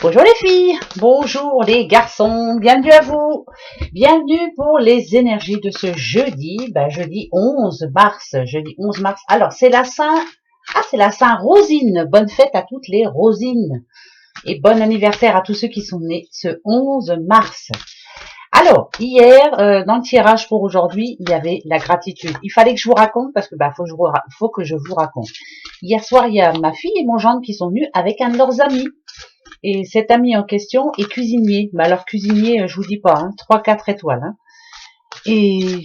Bonjour les filles, bonjour les garçons, bienvenue à vous. Bienvenue pour les énergies de ce jeudi, jeudi 11 mars, Alors c'est la Saint Rosine. Bonne fête à toutes les Rosines et bon anniversaire à tous ceux qui sont nés ce 11 mars. Alors, hier, dans le tirage pour aujourd'hui, il y avait la gratitude. Il fallait que je vous raconte parce que faut que je vous raconte. Hier soir, il y a ma fille et mon gendre qui sont venus avec un de leurs amis. Et cet ami en question est cuisinier. Alors cuisinier, je vous dis pas, 3-4 étoiles. Et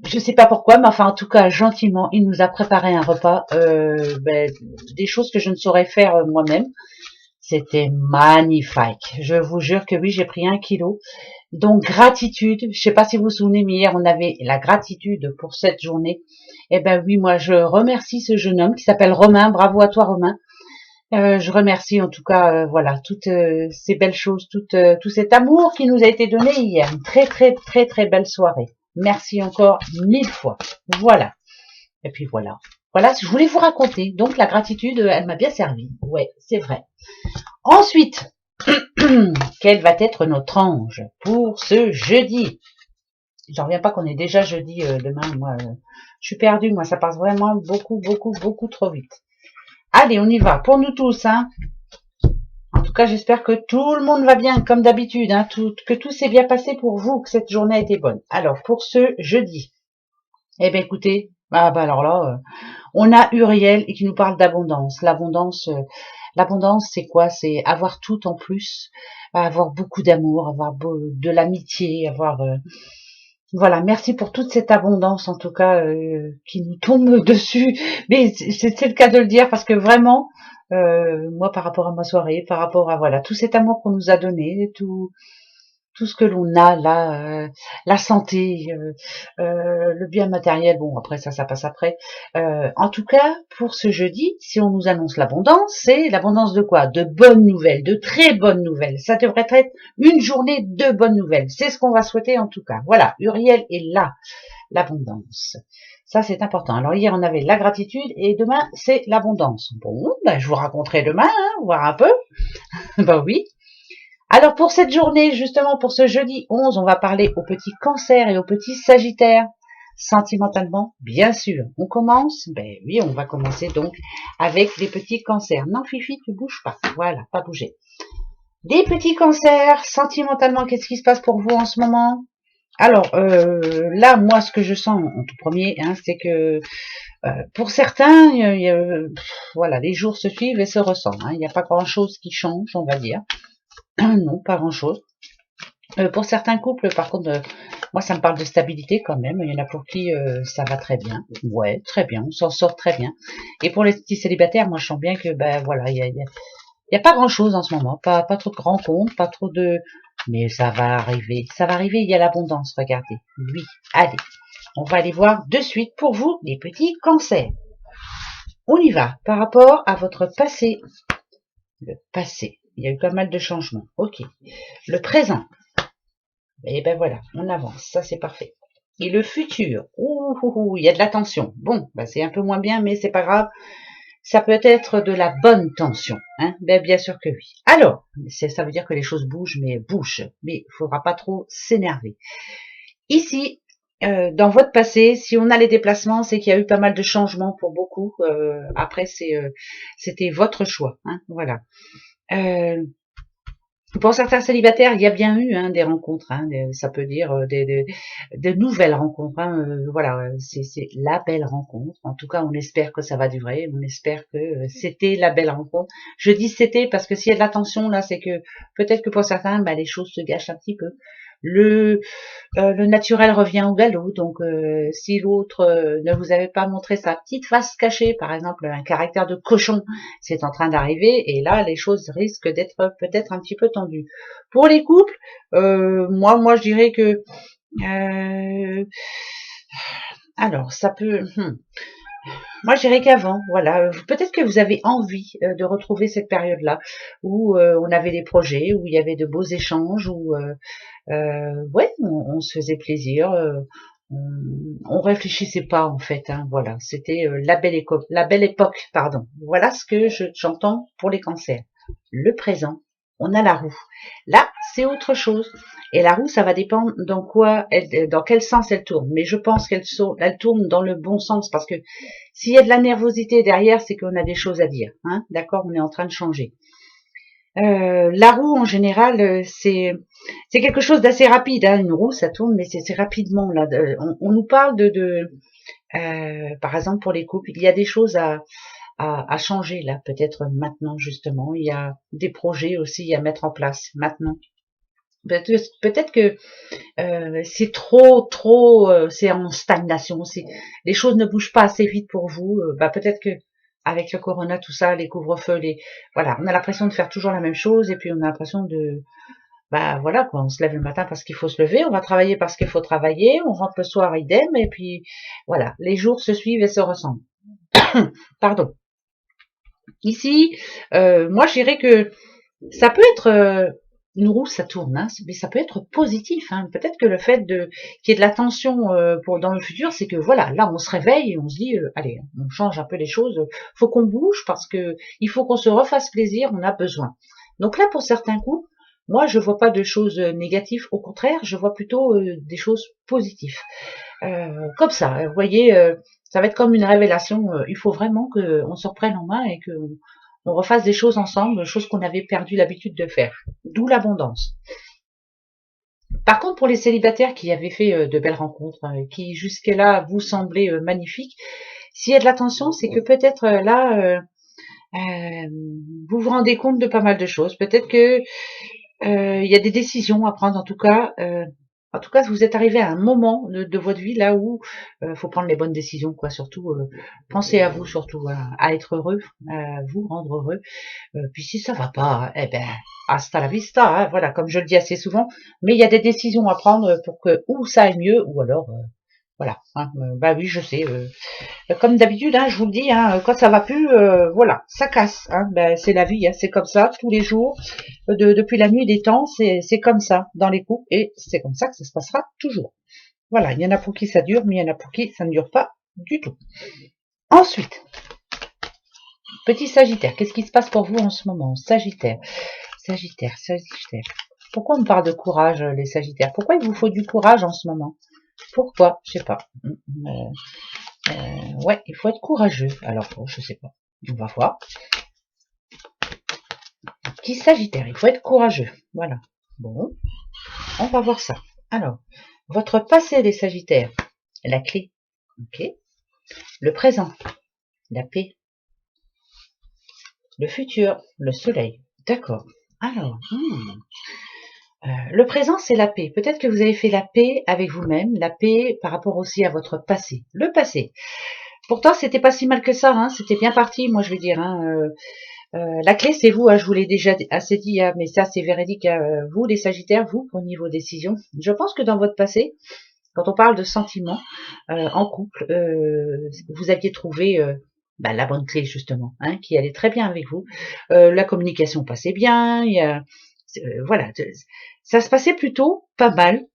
je sais pas pourquoi, mais enfin en tout cas gentiment, il nous a préparé un repas, des choses que je ne saurais faire moi-même. C'était magnifique. Je vous jure que oui, j'ai pris 1 kilo. Donc gratitude. Je sais pas si vous vous souvenez, mais hier on avait la gratitude pour cette journée. Eh ben oui, moi je remercie ce jeune homme qui s'appelle Romain. Bravo à toi Romain. Je remercie en tout cas, toutes ces belles choses, tout cet amour qui nous a été donné hier. Une très belle soirée. Merci encore 1000 fois. Voilà. Et puis voilà. Voilà, je voulais vous raconter. Donc la gratitude, elle m'a bien servi. Ouais, c'est vrai. Ensuite, quel va être notre ange pour ce jeudi? J'en reviens pas qu'on est déjà jeudi demain. Moi, je suis perdue. Moi, ça passe vraiment beaucoup trop vite. Allez, on y va. Pour nous tous, En tout cas, j'espère que tout le monde va bien, comme d'habitude, que tout s'est bien passé pour vous, que cette journée a été bonne. Alors, pour ce jeudi, eh bien, écoutez, alors là, on a Uriel qui nous parle d'abondance. L'abondance, c'est quoi? C'est avoir tout en plus, avoir beaucoup d'amour, avoir de l'amitié, voilà, merci pour toute cette abondance, en tout cas, qui nous tombe dessus. Mais c'est le cas de le dire parce que vraiment, moi, par rapport à ma soirée, par rapport à tout cet amour qu'on nous a donné, tout ce que l'on a là, la santé, le bien matériel, bon après ça passe après. En tout cas, pour ce jeudi, si on nous annonce l'abondance, c'est l'abondance de quoi? De bonnes nouvelles, de très bonnes nouvelles. Ça devrait être une journée de bonnes nouvelles. C'est ce qu'on va souhaiter en tout cas. Voilà, Uriel est là, l'abondance. Ça c'est important. Alors hier on avait la gratitude et demain c'est l'abondance. Bon, je vous raconterai demain, voir un peu. Oui. Alors pour cette journée, justement pour ce jeudi 11, on va parler aux petits cancers et aux petits sagittaires. Sentimentalement, bien sûr. On commence? Oui, on va commencer donc avec les petits cancers. Non Fifi, tu bouges pas. Voilà, pas bouger. Des petits cancers, sentimentalement, qu'est-ce qui se passe pour vous en ce moment? Alors là, moi, ce que je sens en tout premier, c'est que pour certains, les jours se suivent et se ressemblent. Il n'y a pas grand-chose qui change, on va dire. Non, pas grand-chose. Pour certains couples, par contre, moi, ça me parle de stabilité quand même. Il y en a pour qui ça va très bien. Ouais, très bien, on s'en sort très bien. Et pour les petits célibataires, moi, je sens bien que, il y a pas grand-chose en ce moment. Pas trop de rencontres, pas trop de... Mais ça va arriver. Ça va arriver, il y a l'abondance, regardez. Oui, allez. On va aller voir de suite pour vous, les petits cancers. On y va. Par rapport à votre passé. Le passé. Il y a eu pas mal de changements. Ok. Le présent. Et voilà, on avance, ça c'est parfait. Et le futur, il y a de la tension. Bon, c'est un peu moins bien, mais c'est pas grave. Ça peut être de la bonne tension, bien sûr que oui. Alors, ça veut dire que les choses bougent, mais il faudra pas trop s'énerver. Ici, dans votre passé, si on a les déplacements, c'est qu'il y a eu pas mal de changements pour beaucoup. Après, c'était votre choix, voilà. Pour certains célibataires, il y a bien eu des rencontres, ça peut dire de nouvelles rencontres. Voilà, c'est la belle rencontre. En tout cas, on espère que ça va durer. On espère que c'était la belle rencontre. Je dis c'était parce que s'il y a de la tension là, c'est que peut-être que pour certains, les choses se gâchent un petit peu. Le naturel revient au galop, donc si l'autre ne vous avait pas montré sa petite face cachée, par exemple un caractère de cochon, c'est en train d'arriver, et là les choses risquent d'être peut-être un petit peu tendues. Pour les couples, moi je dirais que alors ça peut... Moi, je dirais qu'avant, voilà, peut-être que vous avez envie de retrouver cette période-là où on avait des projets, où il y avait de beaux échanges, où on se faisait plaisir, on réfléchissait pas en fait, voilà, c'était la belle époque, pardon. Voilà ce que j'entends pour les cancers. Le présent, on a la roue. Là, c'est autre chose. Et la roue, ça va dépendre dans quel sens elle tourne. Mais je pense qu'elle tourne dans le bon sens, parce que s'il y a de la nervosité derrière, c'est qu'on a des choses à dire. Hein, d'accord, on est en train de changer. La roue, en général, c'est quelque chose d'assez rapide. Hein. Une roue, ça tourne, mais c'est rapidement. Là, on nous parle par exemple, pour les couples, il y a des choses à changer là, peut-être maintenant justement. Il y a des projets aussi à mettre en place maintenant. Peut-être que c'est c'est en stagnation. Les choses ne bougent pas assez vite pour vous. Peut-être que avec le corona, tout ça, les couvre-feux, voilà, on a l'impression de faire toujours la même chose et puis on a l'impression voilà quoi, on se lève le matin parce qu'il faut se lever, on va travailler parce qu'il faut travailler, on rentre le soir idem et puis voilà, les jours se suivent et se ressemblent. Pardon. Ici, moi je dirais que ça peut être une roue, ça tourne, hein, mais ça peut être positif. Hein. Peut-être que le fait qu'il y ait de la tension dans le futur, c'est que voilà, là on se réveille et on se dit, allez, on change un peu les choses, faut qu'on bouge parce que il faut qu'on se refasse plaisir, on a besoin. Donc là, pour certains coups, moi je vois pas de choses négatives, au contraire, je vois plutôt des choses positives. Comme ça, vous voyez, ça va être comme une révélation. Il faut vraiment qu'on se reprenne en main et que on refasse des choses ensemble, choses qu'on avait perdu l'habitude de faire. D'où l'abondance. Par contre, pour les célibataires qui avaient fait de belles rencontres, qui jusque-là vous semblaient magnifiques, s'il y a de la tension, c'est que peut-être là, vous vous rendez compte de pas mal de choses. Peut-être que il y a des décisions à prendre, en tout cas. Vous êtes arrivé à un moment de votre vie là où faut prendre les bonnes décisions, quoi. Surtout, pensez à vous, surtout à être heureux, à vous rendre heureux. Puis si ça va pas, eh ben, hasta la vista, hein, voilà, comme je le dis assez souvent. Mais il y a des décisions à prendre pour que ou ça aille mieux, ou alors, voilà. Hein, oui, je sais. Comme d'habitude, hein, je vous le dis, hein, quand ça va plus, voilà, ça casse. Hein, c'est la vie, hein, c'est comme ça tous les jours, depuis la nuit des temps, c'est comme ça dans les couples et c'est comme ça que ça se passera toujours. Voilà, il y en a pour qui ça dure, mais il y en a pour qui ça ne dure pas du tout. Ensuite, petit Sagittaire, qu'est-ce qui se passe pour vous en ce moment? Sagittaire. Pourquoi on me parle de courage, les Sagittaires? Pourquoi il vous faut du courage en ce moment? Pourquoi? Je sais pas. Ouais, il faut être courageux. Alors, je sais pas. On va voir. Petit Sagittaire, il faut être courageux. Voilà. Bon, on va voir ça. Alors, votre passé, les Sagittaires, la clé. Ok. Le présent, la paix. Le futur, le soleil. D'accord. Alors, le présent, c'est la paix. Peut-être que vous avez fait la paix avec vous-même, la paix par rapport aussi à votre passé. Le passé. Pourtant, c'était pas si mal que ça. Hein. C'était bien parti, moi, je vais dire. Hein. La clé, c'est vous. Hein. Je vous l'ai déjà assez dit, hein, mais ça, c'est véridique. Vous, les Sagittaires, vous, pour niveau décision. Je pense que dans votre passé, quand on parle de sentiments en couple, vous aviez trouvé la bonne clé justement, hein, qui allait très bien avec vous. La communication passait bien, voilà, ça se passait plutôt pas mal.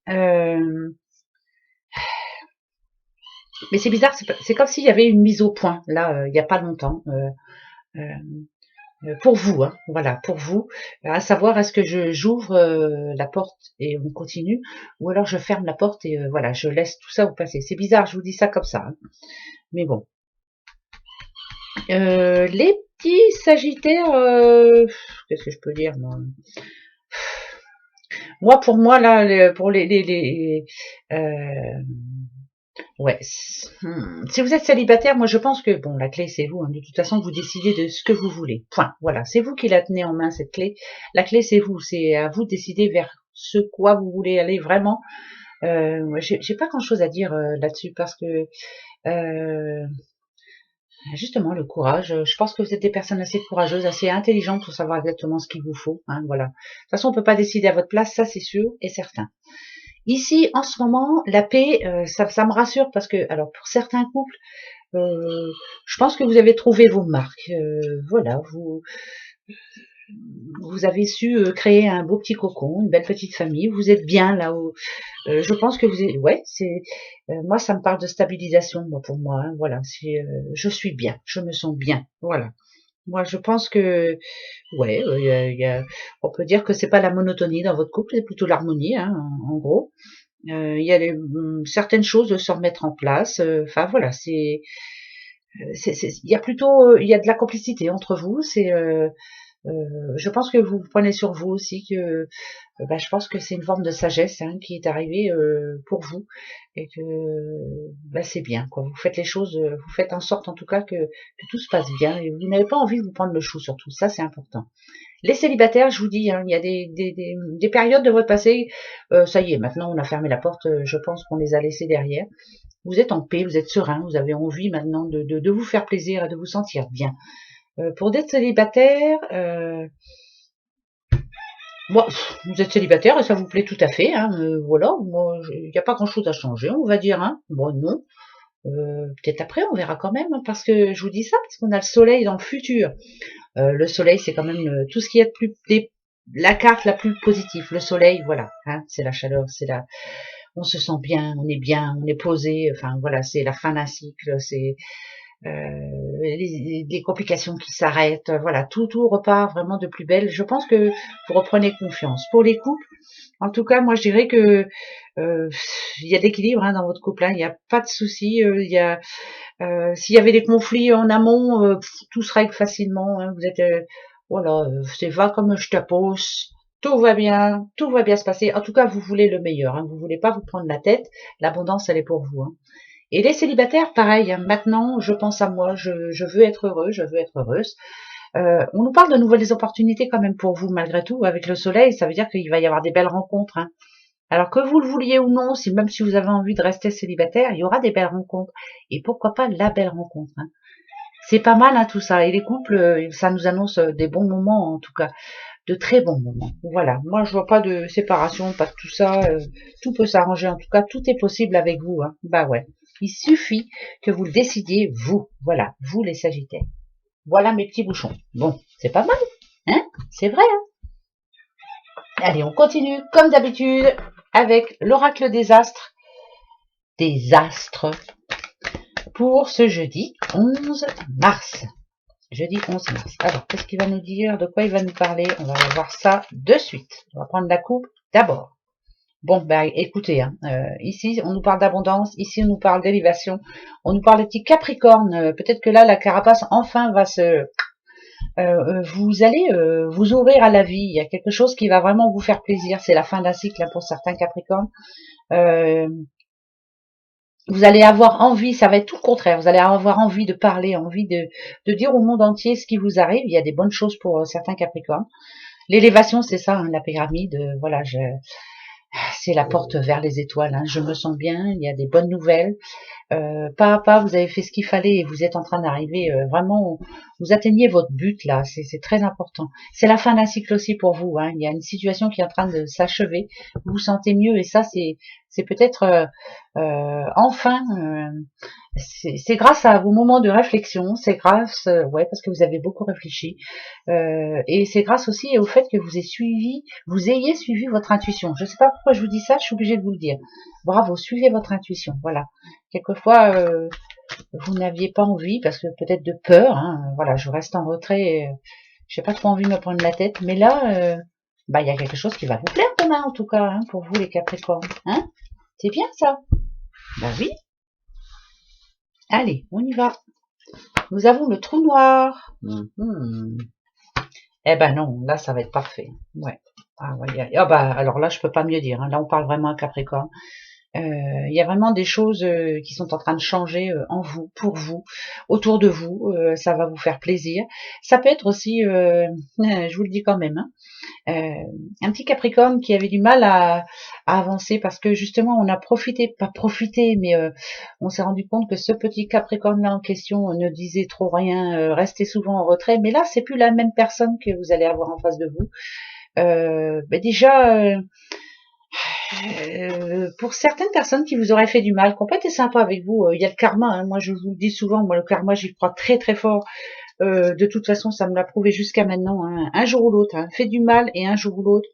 Mais c'est bizarre, c'est comme s'il y avait une mise au point là, il n'y a pas longtemps. Pour vous, hein, voilà, pour vous, à savoir est-ce que j'ouvre la porte et on continue, ou alors je ferme la porte et voilà, je laisse tout ça vous passer. C'est bizarre, je vous dis ça comme ça, hein. Mais bon. Les petits Sagittaires, qu'est-ce que je peux dire moi, pour moi là, pour ouais. Si vous êtes célibataire, moi je pense que bon, la clé c'est vous. Hein, de toute façon, vous décidez de ce que vous voulez. Point. Voilà, c'est vous qui la tenez en main cette clé. La clé c'est vous. C'est à vous de décider vers ce quoi vous voulez aller vraiment. J'ai pas grand chose à dire là-dessus parce que justement le courage. Je pense que vous êtes des personnes assez courageuses, assez intelligentes pour savoir exactement ce qu'il vous faut. Hein, voilà. De toute façon, on peut pas décider à votre place, ça c'est sûr et certain. Ici, en ce moment, la paix, ça me rassure parce que, alors pour certains couples, je pense que vous avez trouvé vos marques. Voilà, vous avez su créer un beau petit cocon, une belle petite famille. Vous êtes bien là où. Je pense que vous êtes. Ouais, c'est. Moi, ça me parle de stabilisation, moi pour moi. Hein, voilà, je suis bien, je me sens bien. Voilà. Moi, je pense que, ouais, on peut dire que c'est pas la monotonie dans votre couple, c'est plutôt l'harmonie, hein, en gros. Il y a certaines choses de se remettre en place. Enfin voilà, il y a plutôt, il y a de la complicité entre vous. Je pense que vous prenez sur vous aussi que, bah, je pense que c'est une forme de sagesse hein, qui est arrivée pour vous et que bah, c'est bien quoi. Vous faites les choses, vous faites en sorte en tout cas que tout se passe bien et vous n'avez pas envie de vous prendre le chou surtout. Ça c'est important. Les célibataires, je vous dis, hein, il y a des périodes de votre passé. Ça y est, maintenant on a fermé la porte. Je pense qu'on les a laissés derrière. Vous êtes en paix, vous êtes serein, vous avez envie maintenant de vous faire plaisir et de vous sentir bien. Pour des célibataires, bon, vous êtes célibataire et ça vous plaît tout à fait. Hein, voilà, moi, il n'y a pas grand-chose à changer, on va dire. Hein. Bon, non. Peut-être après, on verra quand même, hein, parce que je vous dis ça, parce qu'on a le soleil dans le futur. Le soleil, c'est quand même tout ce qui est de plus la carte la plus positive. Le soleil, voilà, hein, c'est la chaleur, on se sent bien, on est posé. Enfin voilà, c'est la fin d'un cycle, c'est les complications qui s'arrêtent. Voilà, tout repart vraiment de plus belle. Je pense que vous reprenez confiance. Pour les couples, en tout cas, moi je dirais que il y a de l'équilibre hein, dans votre couple. Hein, il n'y a pas de souci. S'il y avait des conflits en amont, tout se règle facilement. Hein, vous êtes, voilà, c'est va comme je te pose. Tout va bien se passer. En tout cas, vous voulez le meilleur. Hein, vous voulez pas vous prendre la tête. L'abondance, elle est pour vous. Hein. Et les célibataires, pareil. Hein, maintenant, je pense à moi. Je veux être heureux. Je veux être heureuse. On nous parle de nouvelles opportunités quand même pour vous, malgré tout. Avec le soleil, ça veut dire qu'il va y avoir des belles rencontres. Hein. Alors que vous le vouliez ou non, même si vous avez envie de rester célibataire, il y aura des belles rencontres. Et pourquoi pas la belle rencontre. Hein. C'est pas mal hein, tout ça. Et les couples, ça nous annonce des bons moments, en tout cas, de très bons moments. Voilà. Moi, je vois pas de séparation, pas de tout ça. Tout peut s'arranger. En tout cas, tout est possible avec vous. Hein. Bah ouais. Il suffit que vous le décidiez, vous. Voilà, vous les Sagittaires. Voilà mes petits bouchons. Bon, c'est pas mal, hein? C'est vrai. Hein. Allez, on continue comme d'habitude avec l'oracle des astres. Des astres pour ce jeudi 11 mars. Jeudi 11 mars. Alors, qu'est-ce qu'il va nous dire? De quoi il va nous parler? On va voir ça de suite. On va prendre la coupe d'abord. Bon, ben écoutez, hein, ici on nous parle d'abondance, ici on nous parle d'élévation, on nous parle des petits capricornes. Peut-être que là la carapace enfin va se... vous allez vous ouvrir à la vie. Il y a quelque chose qui va vraiment vous faire plaisir. C'est la fin d'un cycle hein, pour certains capricornes. Vous allez avoir envie, ça va être tout le contraire, vous allez avoir envie de parler, envie de dire au monde entier ce qui vous arrive. Il y a des bonnes choses pour certains capricornes. L'élévation, c'est ça, hein, la pyramide. Voilà, c'est la porte vers les étoiles. Hein, je me sens bien, il y a des bonnes nouvelles. Pas à pas, vous avez fait ce qu'il fallait et vous êtes en train d'arriver vraiment, vous atteignez votre but là, c'est très important. C'est la fin d'un cycle aussi pour vous. Hein. Il y a une situation qui est en train de s'achever. Vous vous sentez mieux et ça, c'est peut-être enfin, c'est grâce à vos moments de réflexion, c'est grâce, ouais, parce que vous avez beaucoup réfléchi, et c'est grâce aussi au fait que vous ayez suivi votre intuition. Je ne sais pas pourquoi je vous dis ça, je suis obligée de vous le dire. Bravo, suivez votre intuition, voilà. Quelquefois, vous n'aviez pas envie, parce que peut-être de peur, hein, voilà, je reste en retrait, j'ai pas trop envie de me prendre la tête, mais là, bah, il y a quelque chose qui va vous plaire demain, en tout cas, hein, pour vous les Capricornes, hein. C'est bien ça. Bah oui. Allez, on y va. Nous avons le trou noir. Eh ben non, là ça va être parfait. Ouais. Ah, ouais. Ah bah alors là je peux pas mieux dire. Hein. Là on parle vraiment à Capricorne. Il y a vraiment des choses qui sont en train de changer en vous, pour vous, autour de vous. Ça va vous faire plaisir. Ça peut être aussi, je vous le dis quand même, hein, un petit Capricorne qui avait du mal à avancer parce que justement on a pas profité, mais on s'est rendu compte que ce petit Capricorne là en question ne disait trop rien, restait souvent en retrait. Mais là c'est plus la même personne que vous allez avoir en face de vous. Déjà. Pour certaines personnes qui vous auraient fait du mal, qui n'ont pas été sympas avec vous, il y a le karma. Hein, moi, je vous le dis souvent, moi, le karma, j'y crois très très fort. De toute façon, ça me l'a prouvé jusqu'à maintenant. Hein, un jour ou l'autre, hein, fait du mal et un jour ou l'autre.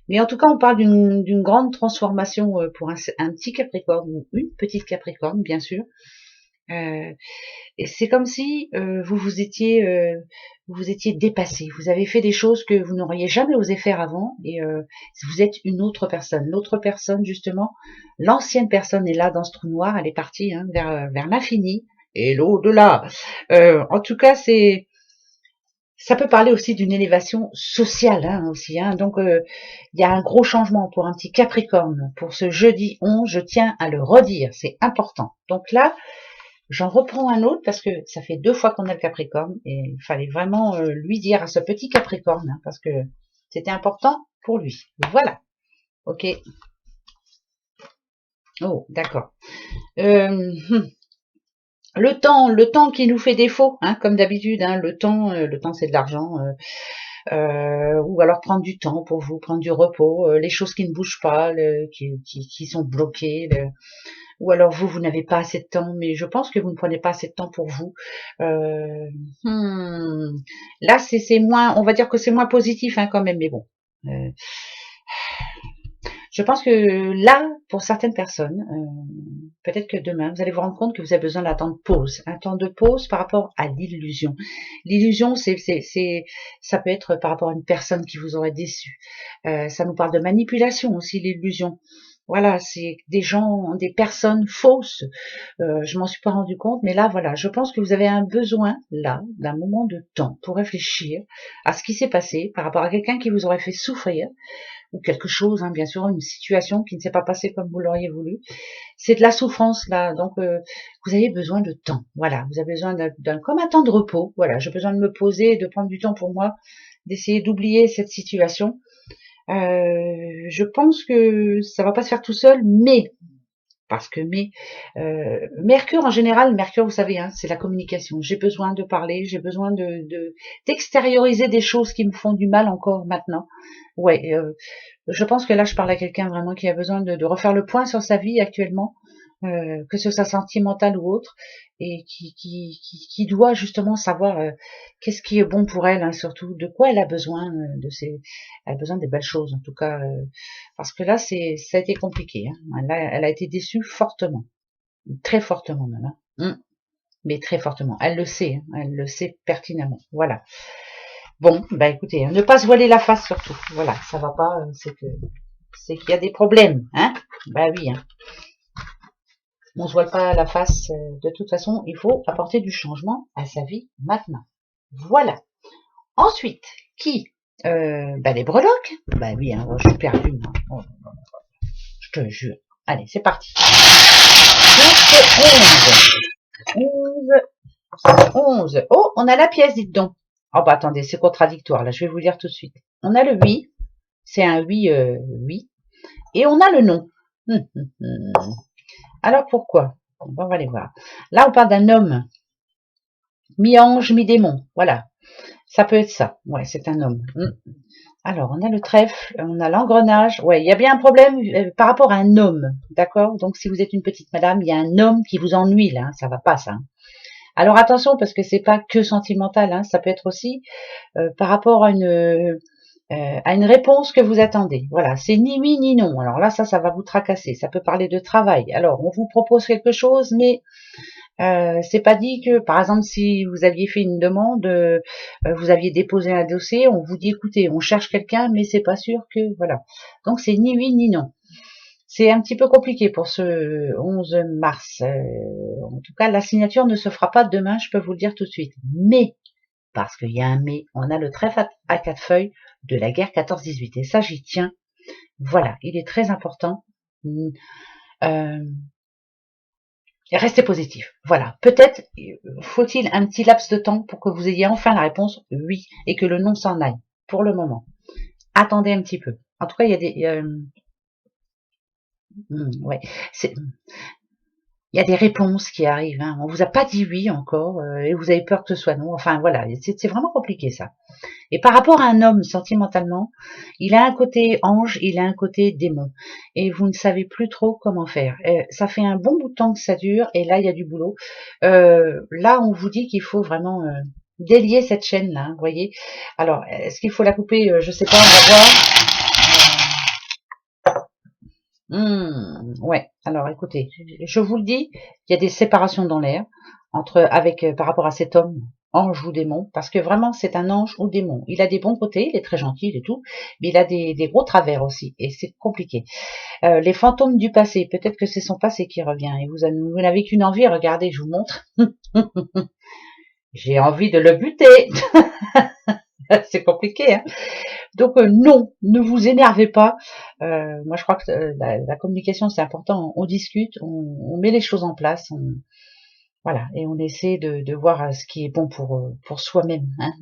Mais en tout cas, on parle d'une grande transformation pour un petit Capricorne ou une petite Capricorne, bien sûr. Et c'est comme si vous étiez dépassé. Vous avez fait des choses que vous n'auriez jamais osé faire avant, et vous êtes une autre personne. L'autre personne, justement, l'ancienne personne est là dans ce trou noir. Elle est partie hein, vers l'infini et l'au-delà. En tout cas, ça peut parler aussi d'une élévation sociale hein, aussi. Hein. Donc, il y a un gros changement pour un petit Capricorne. Pour ce jeudi 11, je tiens à le redire, c'est important. Donc là, j'en reprends un autre parce que ça fait 2 fois qu'on a le Capricorne et il fallait vraiment lui dire à ce petit Capricorne hein, parce que c'était important pour lui. Voilà. Ok. Oh, d'accord. Le temps qui nous fait défaut, hein, comme d'habitude. Hein, le temps c'est de l'argent. Ou alors prendre du temps pour vous, prendre du repos, les choses qui ne bougent pas, qui sont bloquées. Ou alors vous n'avez pas assez de temps, mais je pense que vous ne prenez pas assez de temps pour vous. Euh, Là, c'est moins, on va dire que c'est moins positif hein, quand même, mais bon. Je pense que là, pour certaines personnes, peut-être que demain, vous allez vous rendre compte que vous avez besoin d'un temps de pause, un temps de pause par rapport à l'illusion. L'illusion, ça peut être par rapport à une personne qui vous aurait déçu. Ça nous parle de manipulation aussi, l'illusion. Voilà, c'est des gens, des personnes fausses. Je m'en suis pas rendu compte, mais là, voilà, je pense que vous avez un besoin, là, d'un moment de temps pour réfléchir à ce qui s'est passé par rapport à quelqu'un qui vous aurait fait souffrir, ou quelque chose, hein, bien sûr, une situation qui ne s'est pas passée comme vous l'auriez voulu. C'est de la souffrance, là, donc vous avez besoin de temps. Voilà, vous avez besoin d'un comme un temps de repos. Voilà, j'ai besoin de me poser, de prendre du temps pour moi, d'essayer d'oublier cette situation. Je pense que ça va pas se faire tout seul, mais parce que Mercure en général, Mercure, vous savez, hein, c'est la communication. J'ai besoin de parler, j'ai besoin d'extérioriser des choses qui me font du mal encore maintenant. Ouais, je pense que là, je parle à quelqu'un vraiment qui a besoin de refaire le point sur sa vie actuellement, que ce soit sentimental ou autre, et qui doit justement savoir qu'est-ce qui est bon pour elle, hein, surtout de quoi elle a besoin elle a besoin des belles choses en tout cas, parce que là, ça a été compliqué. Hein. Elle a été déçue fortement, très fortement même. Hein. Mais très fortement. Elle le sait, hein, elle le sait pertinemment. Voilà. Bon, bah écoutez, hein, ne pas se voiler la face surtout. Voilà, ça va pas, c'est qu'il y a des problèmes, hein. Bah oui, hein. On se voile pas la face. De toute façon, il faut apporter du changement à sa vie maintenant. Voilà. Ensuite, qui bah les breloques. Bah oui, hein, je suis perdue, moi. Oh, je te jure. Allez, c'est parti. 11. Oh, on a la pièce, dites donc. Oh bah attendez, c'est contradictoire, là, je vais vous lire tout de suite. On a le oui, c'est un oui, oui, et on a le non. Alors pourquoi? On va aller voir. Là, on parle d'un homme, mi-ange, mi-démon, voilà. Ça peut être ça, ouais, c'est un homme. Alors, on a le trèfle, on a l'engrenage. Ouais, il y a bien un problème par rapport à un homme, d'accord? Donc, si vous êtes une petite madame, il y a un homme qui vous ennuie, là, hein, ça va pas, ça. Hein. Alors, attention, parce que c'est pas que sentimental, hein, ça peut être aussi par rapport à une réponse que vous attendez. Voilà, c'est ni oui ni non. Alors là, ça va vous tracasser. Ça peut parler de travail. Alors, on vous propose quelque chose, mais c'est pas dit que, par exemple, si vous aviez fait une demande, vous aviez déposé un dossier, on vous dit, écoutez, on cherche quelqu'un, mais c'est pas sûr que, voilà. Donc, c'est ni oui ni non. C'est un petit peu compliqué pour ce 11 mars. En tout cas, la signature ne se fera pas demain, je peux vous le dire tout de suite. Mais, parce qu'il y a un mais, on a le trèfle à 4 feuilles de la guerre 14-18. Et ça, j'y tiens. Voilà, il est très important. Restez positif. Voilà. Peut-être faut-il un petit laps de temps pour que vous ayez enfin la réponse oui et que le non s'en aille. Pour le moment. Attendez un petit peu. En tout cas, il y a des... ouais. Il y a des réponses qui arrivent. Hein. On vous a pas dit oui encore et vous avez peur que ce soit non. Enfin voilà, c'est vraiment compliqué ça. Et par rapport à un homme sentimentalement, il a un côté ange, il a un côté démon. Et vous ne savez plus trop comment faire. Ça fait un bon bout de temps que ça dure et là il y a du boulot. Là on vous dit qu'il faut vraiment délier cette chaîne là. Hein, vous voyez. Alors est-ce qu'il faut la couper? Je sais pas, on va voir. Ouais. Alors, écoutez, je vous le dis, il y a des séparations dans l'air par rapport à cet homme, ange ou démon, parce que vraiment, c'est un ange ou démon. Il a des bons côtés, il est très gentil et tout, mais il a des gros travers aussi, et c'est compliqué. Les fantômes du passé, peut-être que c'est son passé qui revient, et vous n'avez qu'une envie, regardez, je vous montre. J'ai envie de le buter. C'est compliqué, hein. Donc non, ne vous énervez pas. Moi, je crois que la communication, c'est important. On discute, on met les choses en place, voilà, et on essaie de voir ce qui est bon pour soi-même. Hein.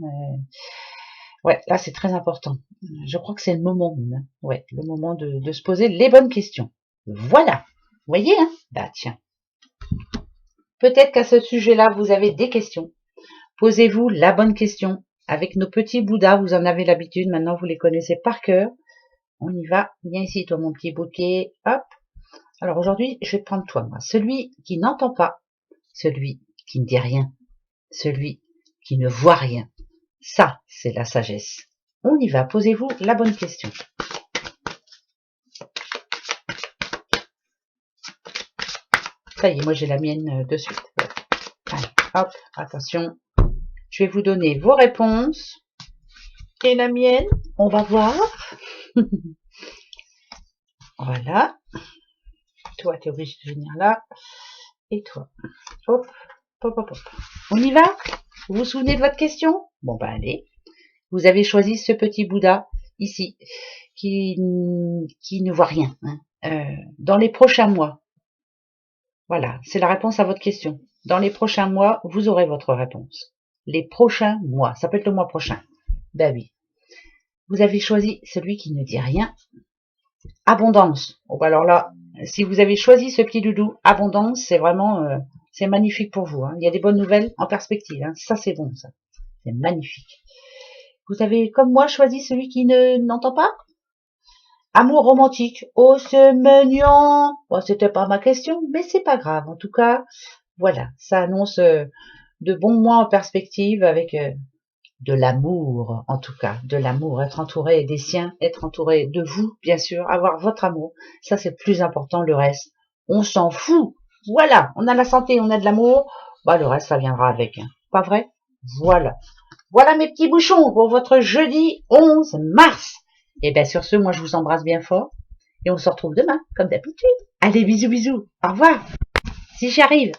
Ouais, là, c'est très important. Je crois que c'est le moment, hein. Ouais, le moment de se poser les bonnes questions. Voilà. Vous voyez, hein? Bah tiens. Peut-être qu'à ce sujet-là, vous avez des questions. Posez-vous la bonne question. Avec nos petits Bouddhas, vous en avez l'habitude, maintenant vous les connaissez par cœur. On y va. Viens ici, toi, mon petit bouquet. Hop. Alors aujourd'hui, je vais te prendre toi, moi. Celui qui n'entend pas, celui qui ne dit rien, celui qui ne voit rien. Ça, c'est la sagesse. On y va. Posez-vous la bonne question. Ça y est, moi j'ai la mienne de suite. Allez, hop, attention. Je vais vous donner vos réponses. Et la mienne, on va voir. Voilà. Toi, tu es obligé de venir là. Et toi. Hop, hop, hop, hop. On y va? Vous vous souvenez de votre question? Bon, ben allez. Vous avez choisi ce petit Bouddha, ici, qui ne voit rien. Hein. Dans les prochains mois. Voilà, c'est la réponse à votre question. Dans les prochains mois, vous aurez votre réponse. Les prochains mois. Ça peut être le mois prochain. Ben oui. Vous avez choisi celui qui ne dit rien. Abondance. Oh, ben alors là, si vous avez choisi ce petit doudou, abondance, c'est vraiment, c'est magnifique pour vous. Hein. Il y a des bonnes nouvelles en perspective. Hein. Ça, c'est bon, ça. C'est magnifique. Vous avez, comme moi, choisi celui qui n'entend pas? Amour romantique. Oh, c'est mignon. Bon, c'était pas ma question, mais c'est pas grave. En tout cas, voilà. Ça annonce de bons mois en perspective avec de l'amour, en tout cas. De l'amour. Être entouré des siens, être entouré de vous, bien sûr. Avoir votre amour. Ça, c'est le plus important. Le reste, on s'en fout. Voilà. On a la santé, on a de l'amour. Bah, le reste, ça viendra avec. Hein. Pas vrai? Voilà. Voilà mes petits bouchons pour votre jeudi 11 mars. Et bien sur ce, moi je vous embrasse bien fort. Et on se retrouve demain, comme d'habitude. Allez, bisous, bisous. Au revoir. Si j'y arrive.